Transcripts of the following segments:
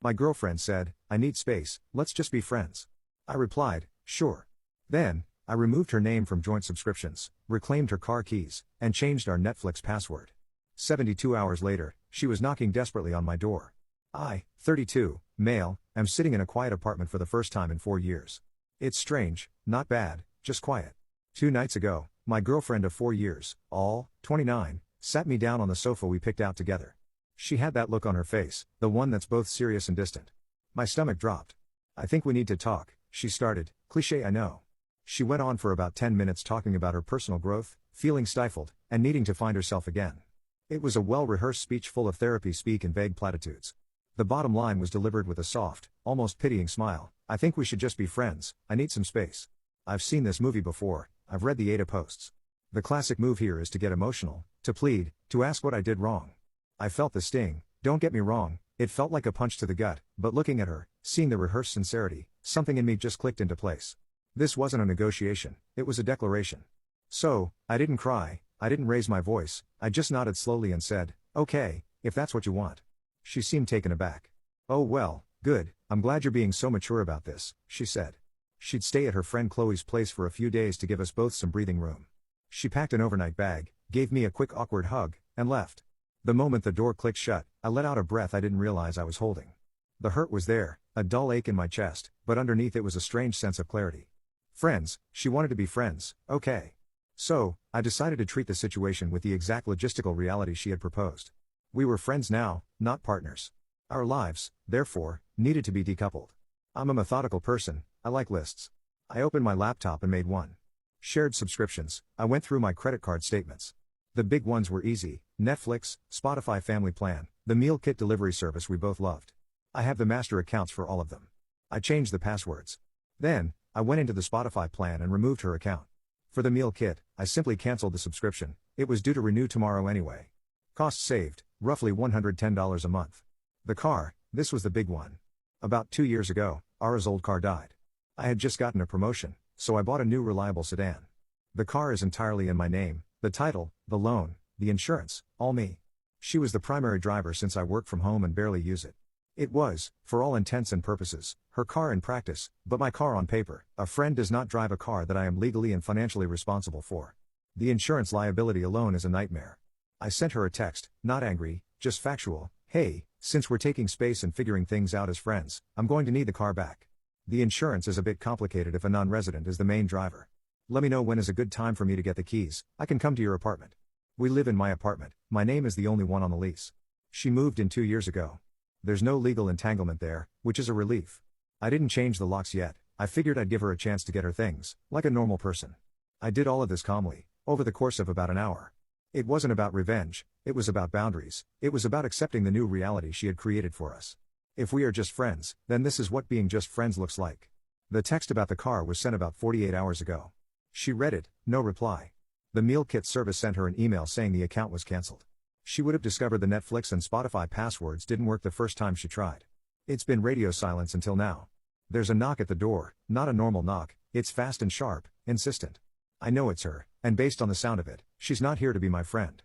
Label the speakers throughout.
Speaker 1: My girlfriend said, "I need space, let's just be friends." I replied, "Sure." Then, I removed her name from joint subscriptions, reclaimed her car keys, and changed our Netflix password. 72 hours later, she was knocking desperately on my door. I, 32, male, am sitting in a quiet apartment for the first time in 4 years. It's strange, not bad, just quiet. 2 nights ago, my girlfriend of 4 years, all, 29, sat me down on the sofa we picked out together. She had that look on her face, the one that's both serious and distant. My stomach dropped. "I think we need to talk," she started, cliché I know. She went on for about 10 minutes talking about her personal growth, feeling stifled, and needing to find herself again. It was a well-rehearsed speech full of therapy speak and vague platitudes. The bottom line was delivered with a soft, almost pitying smile. "I think we should just be friends, I need some space. I've seen this movie before, I've read the Ada posts. The classic move here is to get emotional, to plead, to ask what I did wrong." I felt the sting, don't get me wrong, it felt like a punch to the gut, but looking at her, seeing the rehearsed sincerity, something in me just clicked into place. This wasn't a negotiation, it was a declaration. So, I didn't cry, I didn't raise my voice, I just nodded slowly and said, "Okay, if that's what you want." She seemed taken aback. "Oh well, good, I'm glad you're being so mature about this," she said. She'd stay at her friend Chloe's place for a few days to give us both some breathing room. She packed an overnight bag, gave me a quick awkward hug, and left. The moment the door clicked shut, I let out a breath I didn't realize I was holding. The hurt was there, a dull ache in my chest, but underneath it was a strange sense of clarity. Friends, she wanted to be friends, okay. So, I decided to treat the situation with the exact logistical reality she had proposed. We were friends now, not partners. Our lives, therefore, needed to be decoupled. I'm a methodical person, I like lists. I opened my laptop and made one. Shared subscriptions, I went through my credit card statements. The big ones were easy: Netflix, Spotify Family Plan, the meal kit delivery service we both loved. I have the master accounts for all of them. I changed the passwords. Then, I went into the Spotify plan and removed her account. For the meal kit, I simply canceled the subscription, it was due to renew tomorrow anyway. Costs saved, roughly $110 a month. The car, this was the big one. About 2 years ago, Ara's old car died. I had just gotten a promotion, so I bought a new reliable sedan. The car is entirely in my name, the title, the loan, the insurance, all me. She was the primary driver since I work from home and barely use it. It was, for all intents and purposes, her car in practice, but my car on paper. A friend does not drive a car that I am legally and financially responsible for. The insurance liability alone is a nightmare. I sent her a text, not angry, just factual: "Hey, since we're taking space and figuring things out as friends, I'm going to need the car back. The insurance is a bit complicated if a non-resident is the main driver. Let me know when is a good time for me to get the keys, I can come to your apartment. We live in my apartment, my name is the only one on the lease. She moved in 2 years ago. There's no legal entanglement there, which is a relief. I didn't change the locks yet, I figured I'd give her a chance to get her things, like a normal person. I did all of this calmly, over the course of about an hour. It wasn't about revenge, it was about boundaries, it was about accepting the new reality she had created for us. If we are just friends, then this is what being just friends looks like." The text about the car was sent about 48 hours ago. She read it, no reply. The meal kit service sent her an email saying the account was cancelled. She would have discovered the Netflix and Spotify passwords didn't work the first time she tried. It's been radio silence until now. There's a knock at the door, not a normal knock, it's fast and sharp, insistent. I know it's her, and based on the sound of it, she's not here to be my friend.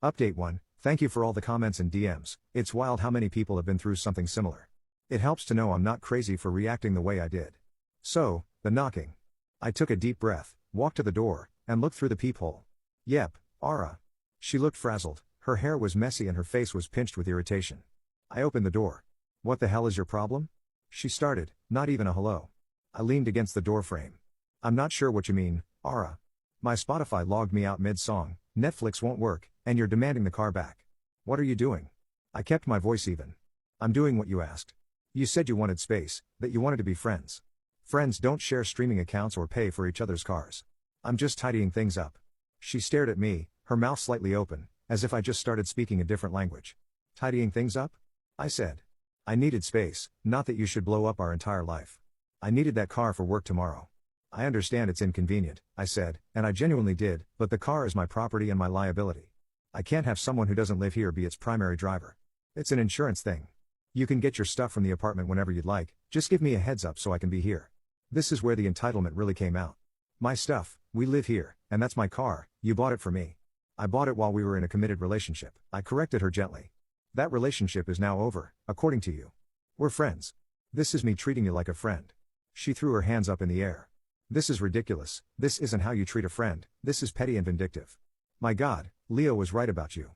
Speaker 1: Update 1, thank you for all the comments and DMs, it's wild how many people have been through something similar. It helps to know I'm not crazy for reacting the way I did. So, the knocking. I took a deep breath, walked to the door, and looked through the peephole. Yep, Ara. She looked frazzled, her hair was messy and her face was pinched with irritation. I opened the door. "What the hell is your problem?" She started, not even a hello. I leaned against the door frame. "I'm not sure what you mean, Ara. My Spotify logged me out mid-song, Netflix won't work, and you're demanding the car back. What are you doing?" I kept my voice even. "I'm doing what you asked. You said you wanted space, that you wanted to be friends. Friends don't share streaming accounts or pay for each other's cars. I'm just tidying things up." She stared at me, her mouth slightly open, as if I just started speaking a different language. "Tidying things up?" I said. "I needed space, not that you should blow up our entire life. I needed that car for work tomorrow. I understand it's inconvenient," I said, and I genuinely did, "but the car is my property and my liability. I can't have someone who doesn't live here be its primary driver. It's an insurance thing. You can get your stuff from the apartment whenever you'd like, just give me a heads up so I can be here." This is where the entitlement really came out. "My stuff, we live here, and that's my car, you bought it for me. I bought it while we were in a committed relationship." I corrected her gently. "That relationship is now over, according to you. We're friends. This is me treating you like a friend. She threw her hands up in the air. This is ridiculous. This isn't how you treat a friend. This is petty and vindictive. My God, Leo was right about you.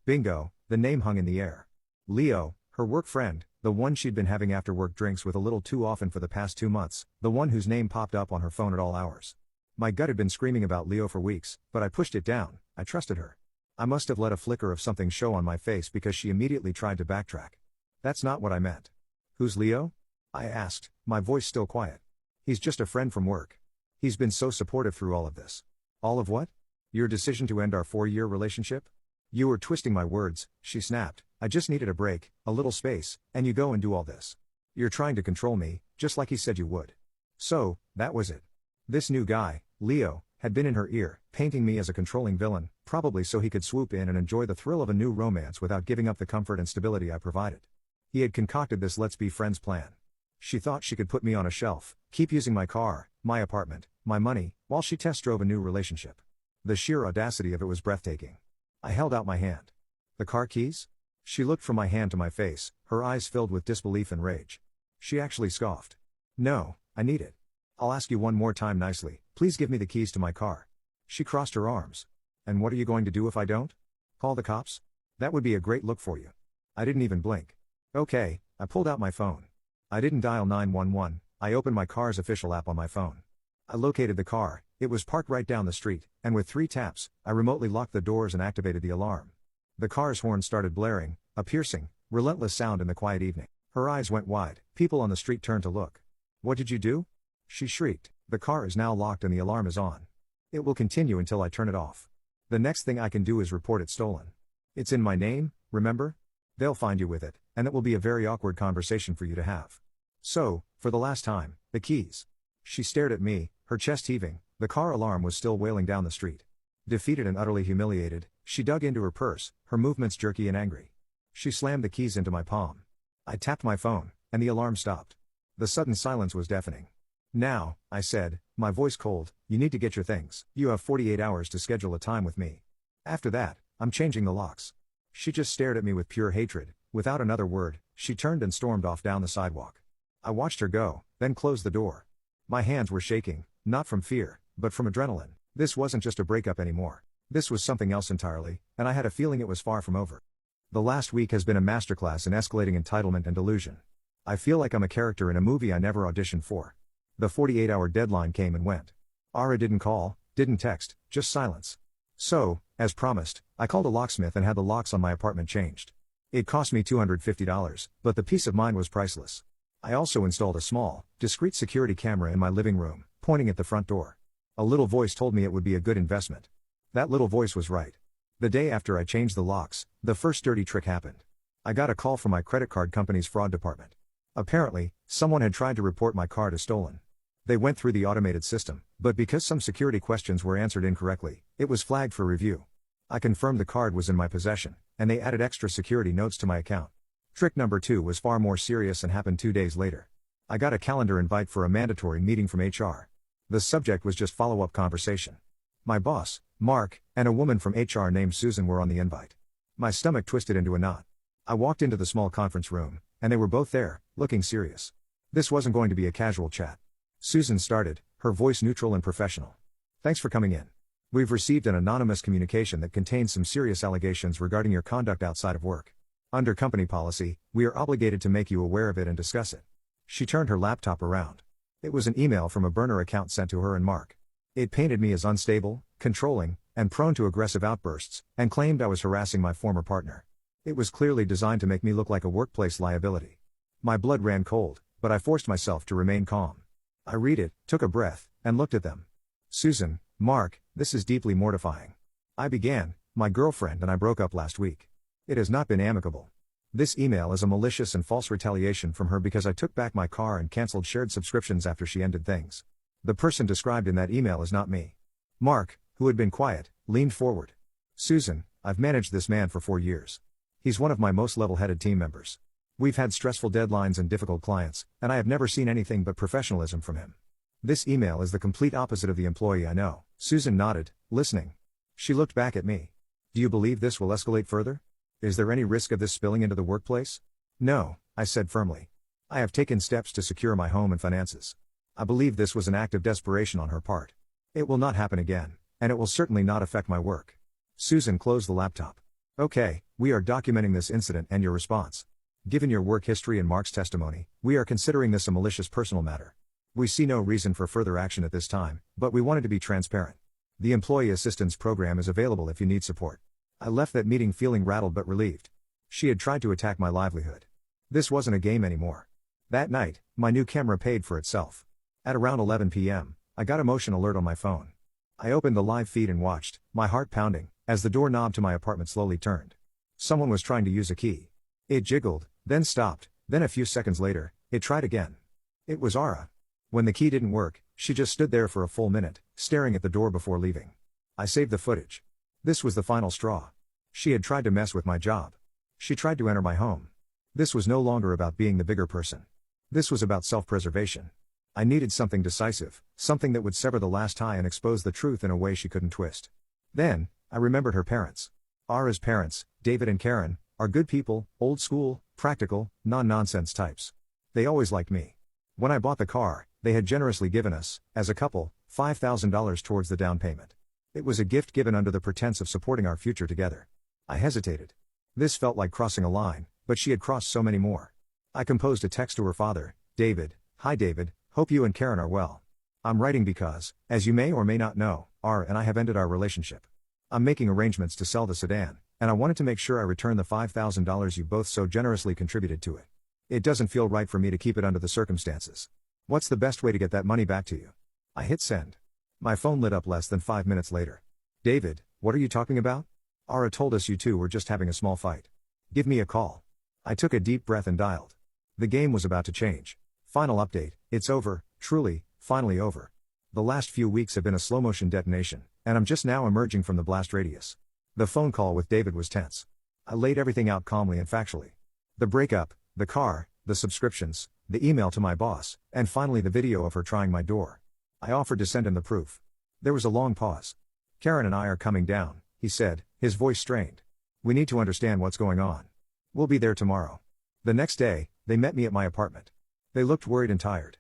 Speaker 1: Bingo, the name hung in the air. Leo, her work friend, the one she'd been having after work drinks with a little too often for the past 2 months, the one whose name popped up on her phone at all hours. My gut had been screaming about Leo for weeks, but I pushed it down. I trusted her. I must have let a flicker of something show on my face because she immediately tried to backtrack. That's not what I meant. Who's Leo? I asked, my voice still quiet. He's just a friend from work. He's been so supportive through all of this. All of what? Your decision to end our 4-year relationship? You were twisting my words, she snapped. I just needed a break, a little space, and you go and do all this. You're trying to control me, just like he said you would. So, that was it. This new guy, Leo, had been in her ear, painting me as a controlling villain, probably so he could swoop in and enjoy the thrill of a new romance without giving up the comfort and stability I provided. He had concocted this let's be friends plan. She thought she could put me on a shelf, keep using my car, my apartment, my money, while she test drove a new relationship. The sheer audacity of it was breathtaking. I held out my hand. The car keys? She looked from my hand to my face, her eyes filled with disbelief and rage. She actually scoffed. No, I need it. I'll ask you one more time nicely, please give me the keys to my car. She crossed her arms. And what are you going to do if I don't? Call the cops? That would be a great look for you. I didn't even blink. Okay, I pulled out my phone. I didn't dial 911, I opened my car's official app on my phone. I located the car, it was parked right down the street, and with 3 taps, I remotely locked the doors and activated the alarm. The car's horn started blaring, a piercing, relentless sound in the quiet evening. Her eyes went wide, people on the street turned to look. What did you do? She shrieked. The car is now locked and the alarm is on. It will continue until I turn it off. The next thing I can do is report it stolen. It's in my name, remember? They'll find you with it, and it will be a very awkward conversation for you to have. So, for the last time, the keys. She stared at me, her chest heaving, the car alarm was still wailing down the street. Defeated and utterly humiliated, she dug into her purse, her movements jerky and angry. She slammed the keys into my palm. I tapped my phone, and the alarm stopped. The sudden silence was deafening. Now, I said, my voice cold, you need to get your things. You have 48 hours to schedule a time with me. After that, I'm changing the locks. She just stared at me with pure hatred. Without another word, she turned and stormed off down the sidewalk. I watched her go, then closed the door. My hands were shaking, not from fear, but from adrenaline. This wasn't just a breakup anymore. This was something else entirely, and I had a feeling it was far from over. The last week has been a masterclass in escalating entitlement and delusion. I feel like I'm a character in a movie I never auditioned for. The 48-hour deadline came and went. Ara didn't call, didn't text, just silence. So, as promised, I called a locksmith and had the locks on my apartment changed. It cost me $250, but the peace of mind was priceless. I also installed a small, discreet security camera in my living room, pointing at the front door. A little voice told me it would be a good investment. That little voice was right. The day after I changed the locks, the first dirty trick happened. I got a call from my credit card company's fraud department. Apparently, someone had tried to report my card as stolen. They went through the automated system, but because some security questions were answered incorrectly, it was flagged for review. I confirmed the card was in my possession, and they added extra security notes to my account. Trick number 2 was far more serious and happened 2 days later. I got a calendar invite for a mandatory meeting from HR. The subject was just follow-up conversation. My boss, Mark, and a woman from HR named Susan were on the invite. My stomach twisted into a knot. I walked into the small conference room, and they were both there, looking serious. This wasn't going to be a casual chat. Susan started, her voice neutral and professional. Thanks for coming in. We've received an anonymous communication that contains some serious allegations regarding your conduct outside of work. Under company policy, we are obligated to make you aware of it and discuss it. She turned her laptop around. It was an email from a burner account sent to her and Mark. It painted me as unstable, controlling, and prone to aggressive outbursts, and claimed I was harassing my former partner. It was clearly designed to make me look like a workplace liability. My blood ran cold, but I forced myself to remain calm. I read it, took a breath, and looked at them. Susan, Mark, this is deeply mortifying. I began, my girlfriend and I broke up last week. It has not been amicable. This email is a malicious and false retaliation from her because I took back my car and canceled shared subscriptions after she ended things. The person described in that email is not me. Mark, who had been quiet, leaned forward. Susan, I've managed this man for 4 years. He's one of my most level-headed team members. We've had stressful deadlines and difficult clients, and I have never seen anything but professionalism from him. This email is the complete opposite of the employee I know. Susan nodded, listening. She looked back at me. Do you believe this will escalate further? Is there any risk of this spilling into the workplace? No, I said firmly. I have taken steps to secure my home and finances. I believe this was an act of desperation on her part. It will not happen again, and it will certainly not affect my work. Susan closed the laptop. Okay, we are documenting this incident and your response. Given your work history and Mark's testimony, we are considering this a malicious personal matter. We see no reason for further action at this time, but we wanted to be transparent. The Employee Assistance Program is available if you need support. I left that meeting feeling rattled but relieved. She had tried to attack my livelihood. This wasn't a game anymore. That night, my new camera paid for itself. At around 11 p.m., I got a motion alert on my phone. I opened the live feed and watched, my heart pounding, as the doorknob to my apartment slowly turned. Someone was trying to use a key. It jiggled, then stopped, then a few seconds later, it tried again. It was Ara. When the key didn't work, she just stood there for a full minute, staring at the door before leaving. I saved the footage. This was the final straw. She had tried to mess with my job. She tried to enter my home. This was no longer about being the bigger person. This was about self-preservation. I needed something decisive, something that would sever the last tie and expose the truth in a way she couldn't twist. Then, I remembered her parents. Ara's parents, David and Karen, are good people, old school, practical, non-nonsense types. They always liked me. When I bought the car, they had generously given us, as a couple, $5,000 towards the down payment. It was a gift given under the pretense of supporting our future together. I hesitated. This felt like crossing a line, but she had crossed so many more. I composed a text to her father, David. Hi David, hope you and Karen are well. I'm writing because, as you may or may not know, Ara and I have ended our relationship. I'm making arrangements to sell the sedan, and I wanted to make sure I return the $5,000 you both so generously contributed to it. It doesn't feel right for me to keep it under the circumstances. What's the best way to get that money back to you? I hit send. My phone lit up less than 5 minutes later. David, what are you talking about? Ara told us you two were just having a small fight. Give me a call. I took a deep breath and dialed. The game was about to change. Final update, it's over, truly, finally over. The last few weeks have been a slow-motion detonation, and I'm just now emerging from the blast radius. The phone call with David was tense. I laid everything out calmly and factually. The breakup, the car, the subscriptions, the email to my boss, and finally the video of her trying my door. I offered to send him the proof. There was a long pause. Karen and I are coming down, he said, his voice strained. We need to understand what's going on. We'll be there tomorrow. The next day, they met me at my apartment. They looked worried and tired.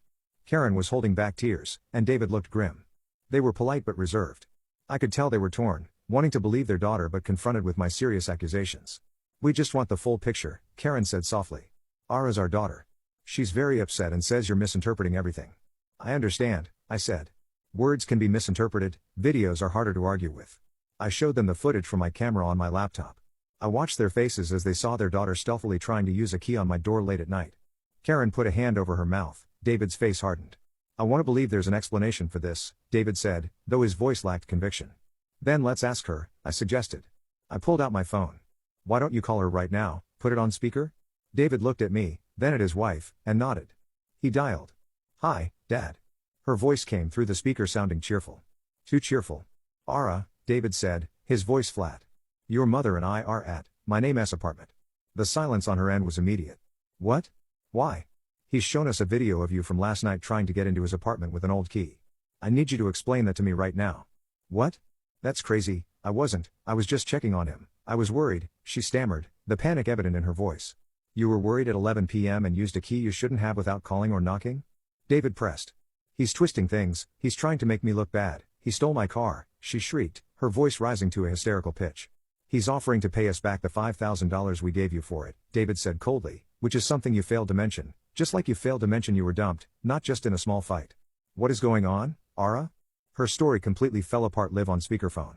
Speaker 1: Karen was holding back tears, and David looked grim. They were polite but reserved. I could tell they were torn, wanting to believe their daughter but confronted with my serious accusations. We just want the full picture, Karen said softly. Ara's our daughter. She's very upset and says you're misinterpreting everything. I understand, I said. Words can be misinterpreted, videos are harder to argue with. I showed them the footage from my camera on my laptop. I watched their faces as they saw their daughter stealthily trying to use a key on my door late at night. Karen put a hand over her mouth, David's face hardened. I want to believe there's an explanation for this, David said, though his voice lacked conviction. Then let's ask her, I suggested. I pulled out my phone. Why don't you call her right now, put it on speaker? David looked at me, then at his wife, and nodded. He dialed. Hi, Dad. Her voice came through the speaker sounding cheerful. Too cheerful. Ara, David said, his voice flat. Your mother and I are at my name's apartment. The silence on her end was immediate. What? Why? He's shown us a video of you from last night trying to get into his apartment with an old key. I need you to explain that to me right now. What? That's crazy, I was just checking on him. I was worried, she stammered, the panic evident in her voice. You were worried at 11 p.m. and used a key you shouldn't have without calling or knocking? David pressed. He's twisting things, he's trying to make me look bad, he stole my car, she shrieked, her voice rising to a hysterical pitch. He's offering to pay us back the $5,000 we gave you for it, David said coldly, which is something you failed to mention, just like you failed to mention you were dumped, not just in a small fight. What is going on, Ara? Her story completely fell apart live on speakerphone.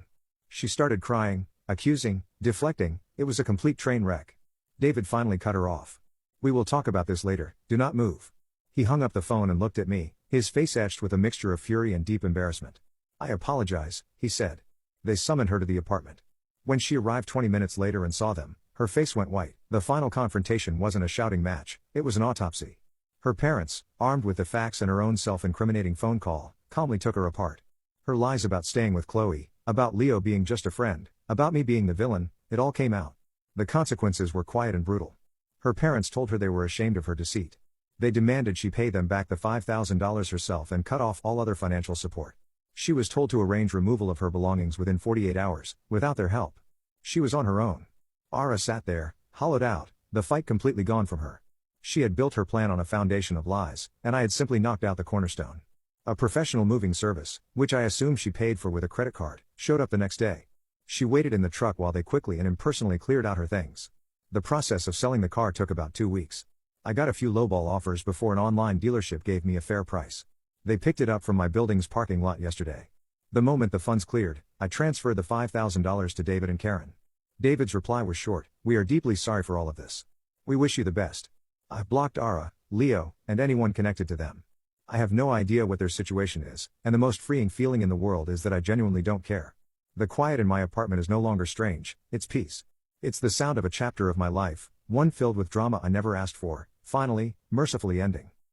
Speaker 1: She started crying, accusing, deflecting, it was a complete train wreck. David finally cut her off. We will talk about this later, do not move. He hung up the phone and looked at me, his face etched with a mixture of fury and deep embarrassment. I apologize, he said. They summoned her to the apartment. When she arrived 20 minutes later and saw them, her face went white. The final confrontation wasn't a shouting match, it was an autopsy. Her parents, armed with the facts and her own self-incriminating phone call, calmly took her apart. Her lies about staying with Chloe, about Leo being just a friend, about me being the villain, it all came out. The consequences were quiet and brutal. Her parents told her they were ashamed of her deceit. They demanded she pay them back the $5,000 herself and cut off all other financial support. She was told to arrange removal of her belongings within 48 hours, without their help. She was on her own. Ara sat there, hollowed out, the fight completely gone from her. She had built her plan on a foundation of lies, and I had simply knocked out the cornerstone. A professional moving service, which I assumed she paid for with a credit card, showed up the next day. She waited in the truck while they quickly and impersonally cleared out her things. The process of selling the car took about 2 weeks. I got a few lowball offers before an online dealership gave me a fair price. They picked it up from my building's parking lot yesterday. The moment the funds cleared, I transferred the $5,000 to David and Karen. David's reply was short: "We are deeply sorry for all of this. We wish you the best." I've blocked Ara, Leo, and anyone connected to them. I have no idea what their situation is, and the most freeing feeling in the world is that I genuinely don't care. The quiet in my apartment is no longer strange, it's peace. It's the sound of a chapter of my life, one filled with drama I never asked for, finally, mercifully ending.